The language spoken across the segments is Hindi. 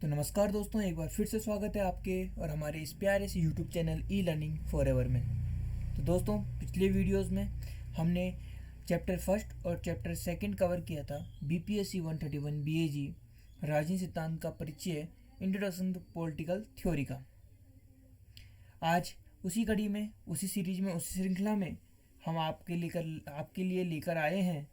तो नमस्कार दोस्तों, एक बार फिर से स्वागत है आपके और हमारे इस प्यारे से YouTube channel e learning for ever में। तो दोस्तों, पिछले वीडियोस में हमने चैप्टर फर्स्ट और चैप्टर सेकंड कवर किया था। बीपीएससी 131 बीएजी राजनीति सिद्धांत का परिचय, इंट्रोडक्शन टू पॉलिटिकल थ्योरी का। आज उसी कड़ी में, उसी सीरीज में, उसी श्रृंखला में हम आपके लिए लेकर आए हैं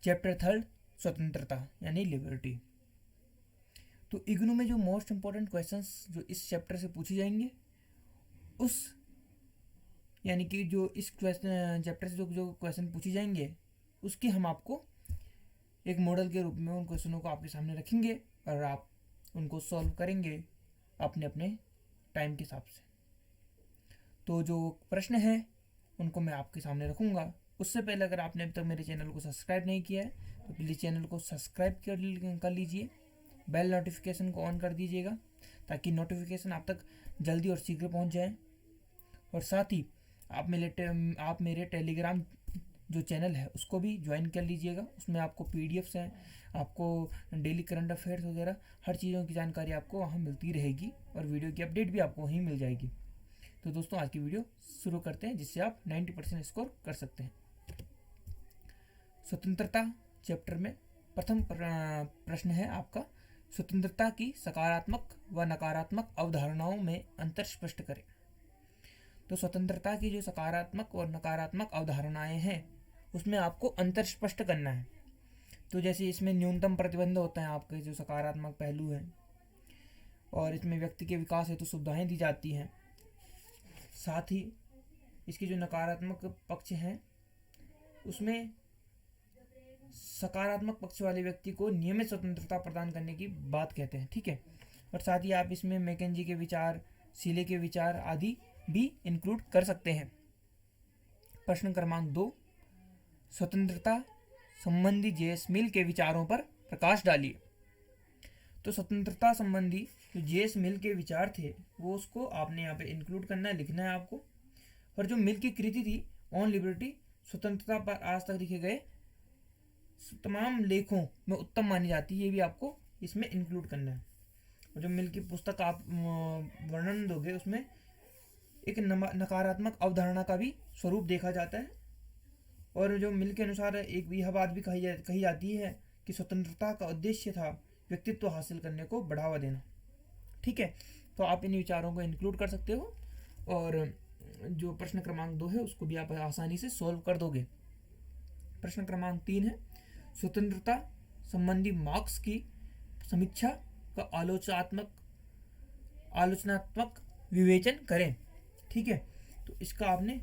चैप्टर थर्ड, स्वतंत्रता यानी लिबर्टी। तो इग्नू में जो मोस्ट इम्पॉर्टेंट क्वेश्चंस जो इस चैप्टर से पूछे जाएंगे, उस यानी कि जो इस चैप्टर से जो क्वेश्चन पूछे जाएंगे, उसके हम आपको एक मॉडल के रूप में उन क्वेश्चनों को आपके सामने रखेंगे और आप उनको सॉल्व करेंगे अपने अपने टाइम के हिसाब से। तो जो प्रश्न है उनको मैं आपके सामने रखूँगा। उससे पहले अगर आपने अभी तक मेरे चैनल को सब्सक्राइब नहीं किया है तो प्लीज़ चैनल को सब्सक्राइब कर लीजिए, बेल नोटिफिकेशन को ऑन कर दीजिएगा ताकि नोटिफिकेशन आप तक जल्दी और शीघ्र पहुंच जाए। और साथ ही आप मेरे टेलीग्राम जो चैनल है उसको भी ज्वाइन कर लीजिएगा। उसमें आपको पीडीएफ्स हैं, आपको डेली करंट अफेयर्स वगैरह हर चीज़ों की जानकारी आपको वहाँ मिलती रहेगी और वीडियो की अपडेट भी आपको वहीं मिल जाएगी। तो दोस्तों, आज की वीडियो शुरू करते हैं जिससे आप 90% स्कोर कर सकते हैं। स्वतंत्रता चैप्टर में प्रथम प्रश्न है आपका, स्वतंत्रता की सकारात्मक व नकारात्मक अवधारणाओं में अंतर स्पष्ट करें। तो स्वतंत्रता की जो सकारात्मक और नकारात्मक अवधारणाएं हैं उसमें आपको अंतर स्पष्ट करना है। तो जैसे इसमें न्यूनतम प्रतिबंध होते हैं आपके जो सकारात्मक पहलू हैं, और इसमें व्यक्ति के विकास हेतु सुविधाएं दी जाती हैं। साथ ही इसके जो नकारात्मक पक्ष हैं उसमें सकारात्मक पक्ष वाले व्यक्ति को नियमित स्वतंत्रता प्रदान करने की बात कहते हैं, ठीक है। और साथ ही आप इसमें मैकेंजी के विचार, सीले के विचार आदि भी इंक्लूड कर सकते हैं। प्रश्न क्रमांक 2, स्वतंत्रता संबंधी जेएस मिल के विचारों पर प्रकाश डालिए। तो स्वतंत्रता संबंधी जो जेएस मिल के विचार थे वो उसको आपने यहाँ पे इंक्लूड करना है, लिखना है आपको। और जो मिल की कृति थी ऑन लिबर्टी, स्वतंत्रता पर आज तक लिखे गए तमाम लेखों में उत्तम मानी जाती है, ये भी आपको इसमें इंक्लूड करना है। और जो मिल की पुस्तक आप वर्णन दोगे उसमें एक नकारात्मक अवधारणा का भी स्वरूप देखा जाता है। और जो मिल के अनुसार एक यह बात भी कही जाती है कि स्वतंत्रता का उद्देश्य था व्यक्तित्व हासिल करने को बढ़ावा देना, ठीक है। तो आप इन विचारों को इंक्लूड कर सकते हो और जो प्रश्न क्रमांक 2 है उसको भी आप आसानी से सॉल्व कर दोगे। प्रश्न क्रमांक 3 है, स्वतंत्रता संबंधी मार्क्स की समीक्षा का आलोचनात्मक विवेचन करें, ठीक है। तो इसका आपने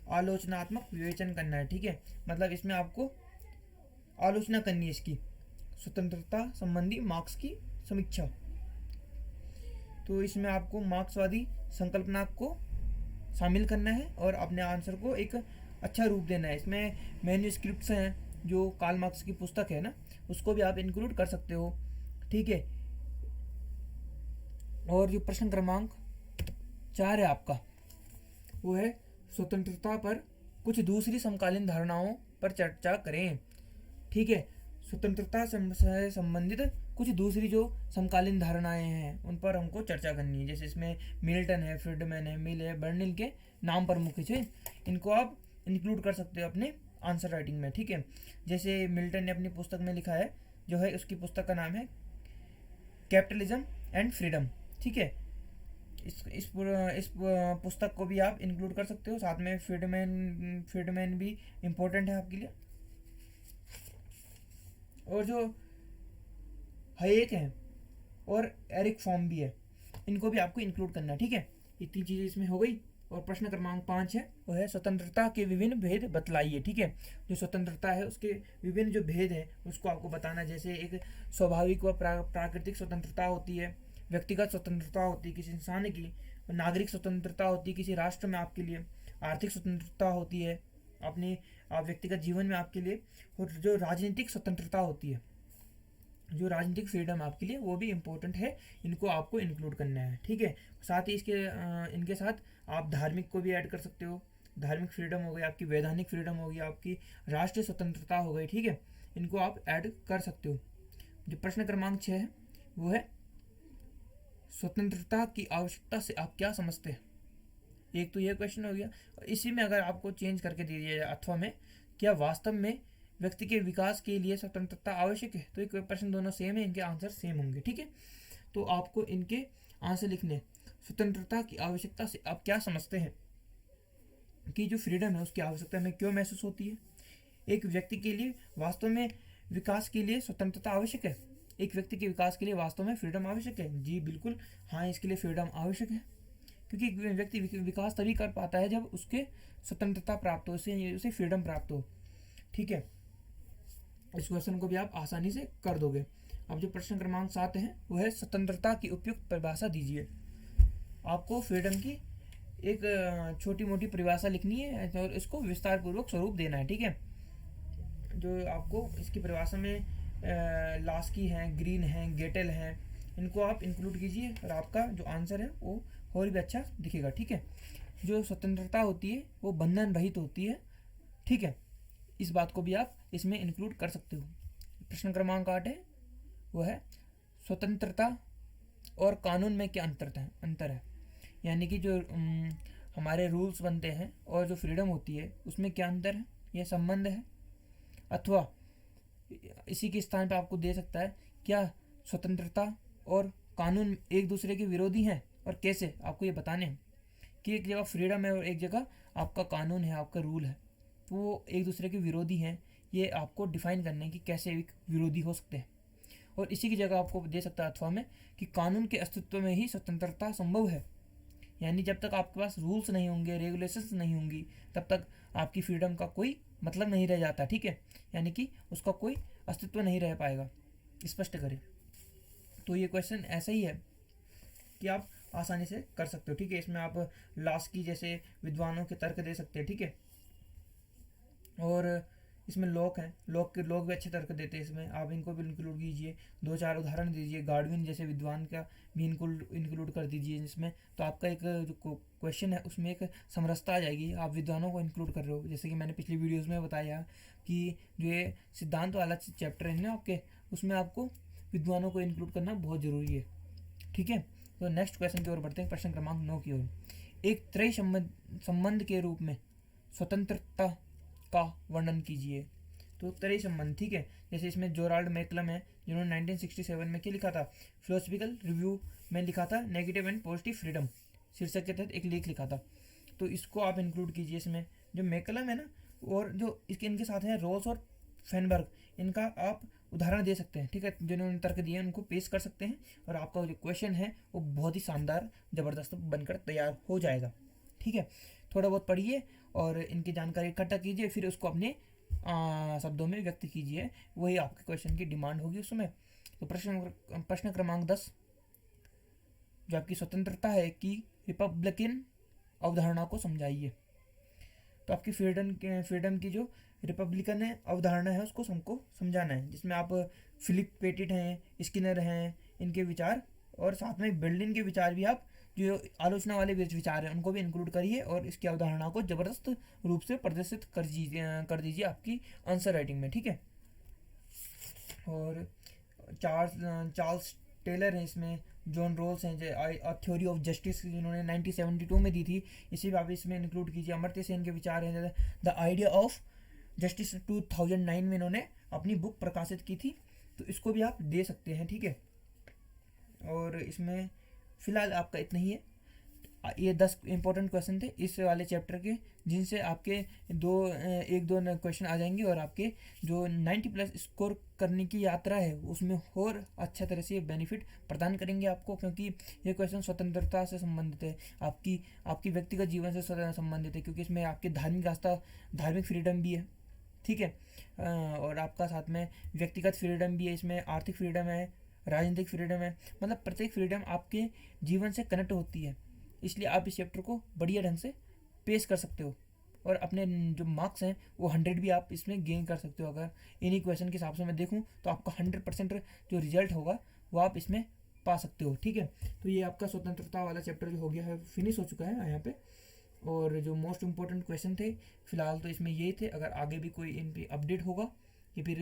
आलोचनात्मक विवेचन करना है, ठीक है। मतलब इसमें आपको आलोचना करनी है इसकी, स्वतंत्रता संबंधी मार्क्स की समीक्षा। तो इसमें आपको मार्क्सवादी संकल्पना को शामिल करना है और अपने आंसर को एक अच्छा रूप देना है। इसमें मैन्यूस्क्रिप्ट्स हैं, जो कार्ल मार्क्स की पुस्तक है ना, उसको भी आप इंक्लूड कर सकते हो, ठीक है। और जो प्रश्न क्रमांक 4 है आपका, वो है स्वतंत्रता पर कुछ दूसरी समकालीन धारणाओं पर चर्चा करें, ठीक है। स्वतंत्रता से संबंधित कुछ दूसरी जो समकालीन धारणाएं हैं उन पर हमको चर्चा करनी है। जैसे इसमें मिल्टन है, फ्रीडमैन है, मिल है, बर्निल के नाम प्रमुख है, इनको आप इंक्लूड कर सकते हो अपने आंसर राइटिंग में, ठीक है। जैसे मिल्टन ने अपनी पुस्तक में लिखा है, जो है उसकी पुस्तक का नाम है कैपिटलिज्म एंड फ्रीडम, ठीक है। इस पुस्तक को भी आप इंक्लूड कर सकते हो। साथ में फ्रीडमैन भी इम्पोर्टेंट है आपके लिए। और जो हायेक हैं और एरिक फॉर्म भी है, इनको भी आपको इंक्लूड करना है, ठीक है। इतनी चीज़ें इसमें हो गई। और प्रश्न क्रमांक 5 है, वो है स्वतंत्रता के विभिन्न भेद बतलाइए, ठीक है। जो स्वतंत्रता है उसके विभिन्न जो भेद हैं उसको आपको बताना। जैसे एक स्वाभाविक व प्राकृतिक स्वतंत्रता होती है, व्यक्तिगत स्वतंत्रता होती है किसी इंसान की, नागरिक स्वतंत्रता होती है किसी राष्ट्र में आपके लिए, आर्थिक स्वतंत्रता होती है अपने व्यक्तिगत जीवन में आपके लिए, और जो राजनीतिक स्वतंत्रता होती है, जो राजनीतिक फ्रीडम आपके लिए, वो भी इम्पोर्टेंट है, इनको आपको इंक्लूड करना है, ठीक है। साथ ही इनके साथ आप धार्मिक को भी ऐड कर सकते हो। धार्मिक फ्रीडम हो गई आपकी, वैधानिक फ्रीडम हो गई आपकी, राष्ट्रीय स्वतंत्रता हो गई, ठीक है। इनको आप ऐड कर सकते हो। जो प्रश्न क्रमांक 6 है वो है स्वतंत्रता की आवश्यकता से आप क्या समझते हैं? एक तो ये क्वेश्चन हो गया। इसी में अगर आपको चेंज करके दे दिया जाए अथवा में, क्या वास्तव में व्यक्ति के विकास के लिए स्वतंत्रता आवश्यक है? तो ये प्रश्न दोनों सेम है, इनके आंसर सेम होंगे। ठीक है, तो आपको इनके आंसर लिखने। स्वतंत्रता की आवश्यकता से आप क्या समझते हैं कि जो फ्रीडम है उसकी आवश्यकता हमें क्यों महसूस होती है? एक व्यक्ति के लिए वास्तव में विकास के लिए स्वतंत्रता आवश्यक है? एक व्यक्ति के विकास के लिए वास्तव में फ्रीडम आवश्यक है? जी बिल्कुल हाँ, इसके लिए फ्रीडम आवश्यक है, क्योंकि व्यक्ति विकास तभी कर पाता है जब उसके स्वतंत्रता प्राप्त हो, उसे फ्रीडम प्राप्त हो। ठीक है, इस क्वेश्चन को भी आप आसानी से कर दोगे। अब जो प्रश्न क्रमांक 7 है वो है स्वतंत्रता की उपयुक्त परिभाषा दीजिए। आपको फ्रीडम की एक छोटी मोटी परिभाषा लिखनी है और इसको विस्तार पूर्वक स्वरूप देना है। ठीक है, जो आपको इसकी परिभाषा में लास्की हैं, ग्रीन हैं, गेटेल हैं, इनको आप इंक्लूड कीजिए और आपका जो आंसर है वो और भी अच्छा दिखेगा। ठीक है, जो स्वतंत्रता होती है वो बंधन रहित होती है। ठीक है, इस बात को भी आप इसमें इंक्लूड कर सकते हो। प्रश्न क्रमांक 8 है वो है स्वतंत्रता और कानून में क्या अंतर है, यानी कि जो हमारे रूल्स बनते हैं और जो फ्रीडम होती है उसमें क्या अंतर है, यह संबंध है। अथवा इसी के स्थान पर आपको दे सकता है, क्या स्वतंत्रता और कानून एक दूसरे के विरोधी हैं और कैसे, आपको ये बताने हैं कि एक जगह फ्रीडम है और एक जगह आपका कानून है, आपका रूल है, तो वो एक दूसरे के विरोधी हैं। ये आपको डिफाइन करने की कैसे एक विरोधी हो सकते हैं। और इसी की जगह आपको दे सकता है अथवा में कि कानून के अस्तित्व में ही स्वतंत्रता संभव है, यानी जब तक आपके पास रूल्स नहीं होंगे, रेगुलेशंस नहीं होंगी, तब तक आपकी फ्रीडम का कोई मतलब नहीं रह जाता। ठीक है, यानी कि उसका कोई अस्तित्व नहीं रह पाएगा। स्पष्ट करें। तो ये क्वेश्चन ऐसा ही है कि आप आसानी से कर सकते हो। ठीक है, इसमें आप लास्की जैसे विद्वानों के तर्क दे सकते हैं। ठीक है, और इसमें लोग हैं, लोग भी अच्छे तर्क देते हैं, इसमें आप इनको भी इंक्लूड कीजिए। 2-4 उदाहरण दीजिए, गार्डविन जैसे विद्वान का भी इंक्लूड कर दीजिए इसमें। तो आपका एक जो क्वेश्चन है उसमें एक समरसता आ जाएगी, आप विद्वानों को इंक्लूड कर रहे हो। जैसे कि मैंने पिछली वीडियोस में बताया कि जो ये सिद्धांत वाला चैप्टर है ना आपके, उसमें आपको विद्वानों को इंक्लूड करना बहुत ज़रूरी है। ठीक है, तो नेक्स्ट क्वेश्चन की ओर बढ़ते हैं, प्रश्न क्रमांक 9 की ओर। एक त्रय संबंध के रूप में स्वतंत्रता का वर्णन कीजिए। तो त्रय संबंध, ठीक है, जैसे इसमें जोराल्ड मैकलम है जिन्होंने 1967 में क्या लिखा था, फिलोसफिकल रिव्यू में लिखा था नेगेटिव एंड पॉजिटिव फ्रीडम शीर्षक के तहत एक लेख लिखा था। तो इसको आप इंक्लूड कीजिए इसमें। जो मैकलम है ना, और जो इनके साथ हैं रॉस और फेनबर्ग, इनका आप उदाहरण दे सकते हैं। ठीक है, जिन्होंने तर्क दिए उनको पेश कर सकते हैं और आपका जो क्वेश्चन है वो बहुत ही शानदार ज़बरदस्त बनकर तैयार हो जाएगा। ठीक है, थोड़ा बहुत पढ़िए और इनकी जानकारी इकट्ठा कीजिए, फिर उसको अपने शब्दों में व्यक्त कीजिए, वही आपके क्वेश्चन की डिमांड होगी उस समय। तो प्रश्न क्रमांक 10 जो आपकी स्वतंत्रता है कि रिपब्लिकन अवधारणा को समझाइए। तो आपकी फ्रीडम की जो रिपब्लिकन अवधारणा है उसको हमको समझाना है, जिसमें आप फिलिप पेटिट हैं, स्किनर हैं, इनके विचार और साथ में बेल्डिन के विचार भी, आप जो आलोचना वाले विचार हैं उनको भी इंक्लूड करिए और इसकी अवधारणा को ज़बरदस्त रूप से प्रदर्शित कर दीजिए आपकी आंसर राइटिंग में। ठीक है, और चार्ल्स टेलर हैं इसमें, जॉन रोल्स हैं, जो थ्योरी ऑफ जस्टिस जिन्होंने 1972 में दी थी, इसे भी आप इसमें इंक्लूड कीजिए। अमर्त्य सेन के विचार हैं, द आइडिया ऑफ जस्टिस 2009 में इन्होंने अपनी बुक प्रकाशित की थी, तो इसको भी आप दे सकते हैं। ठीक है, और इसमें फ़िलहाल आपका इतना ही है। ये 10 इंपॉर्टेंट क्वेश्चन थे इस वाले चैप्टर के, जिनसे आपके एक दो क्वेश्चन आ जाएंगे और आपके जो 90+ स्कोर करने की यात्रा है उसमें और अच्छा तरह से बेनिफिट प्रदान करेंगे आपको, क्योंकि ये क्वेश्चन स्वतंत्रता से संबंधित है, आपकी व्यक्तिगत जीवन से संबंधित है, क्योंकि इसमें आपके धार्मिक फ्रीडम भी है। ठीक है, और आपका साथ में व्यक्तिगत फ्रीडम भी है, इसमें आर्थिक फ्रीडम है, राजनीतिक फ्रीडम है, मतलब प्रत्येक फ्रीडम आपके जीवन से कनेक्ट होती है। इसलिए आप इस चैप्टर को बढ़िया ढंग से पेश कर सकते हो और अपने जो मार्क्स हैं वो 100 भी आप इसमें गेन कर सकते हो। अगर इन्हीं क्वेश्चन के हिसाब से मैं देखूं तो आपका 100% जो रिजल्ट होगा वो आप इसमें पा सकते हो। ठीक है, तो ये आपका स्वतंत्रता वाला चैप्टर जो हो गया है, फिनिश हो चुका है यहाँ पे। और जो मोस्ट इम्पोर्टेंट क्वेश्चन थे फिलहाल तो इसमें यही थे। अगर आगे भी कोई इन पर अपडेट होगा या फिर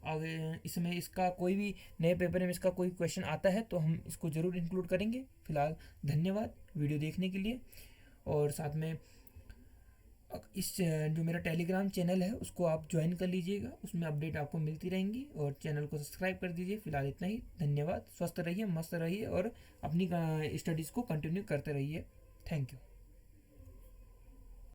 आगे इसमें इसका कोई भी नए पेपर में इसका कोई क्वेश्चन आता है तो हम इसको ज़रूर इंक्लूड करेंगे। फिलहाल धन्यवाद वीडियो देखने के लिए। और साथ में इस जो मेरा टेलीग्राम चैनल है उसको आप ज्वाइन कर लीजिएगा, उसमें अपडेट आपको मिलती रहेंगी। और चैनल को सब्सक्राइब कर दीजिए। फिलहाल इतना ही, धन्यवाद। स्वस्थ रहिए, मस्त रहिए और अपनी स्टडीज़ को कंटिन्यू करते रहिए। Thank you.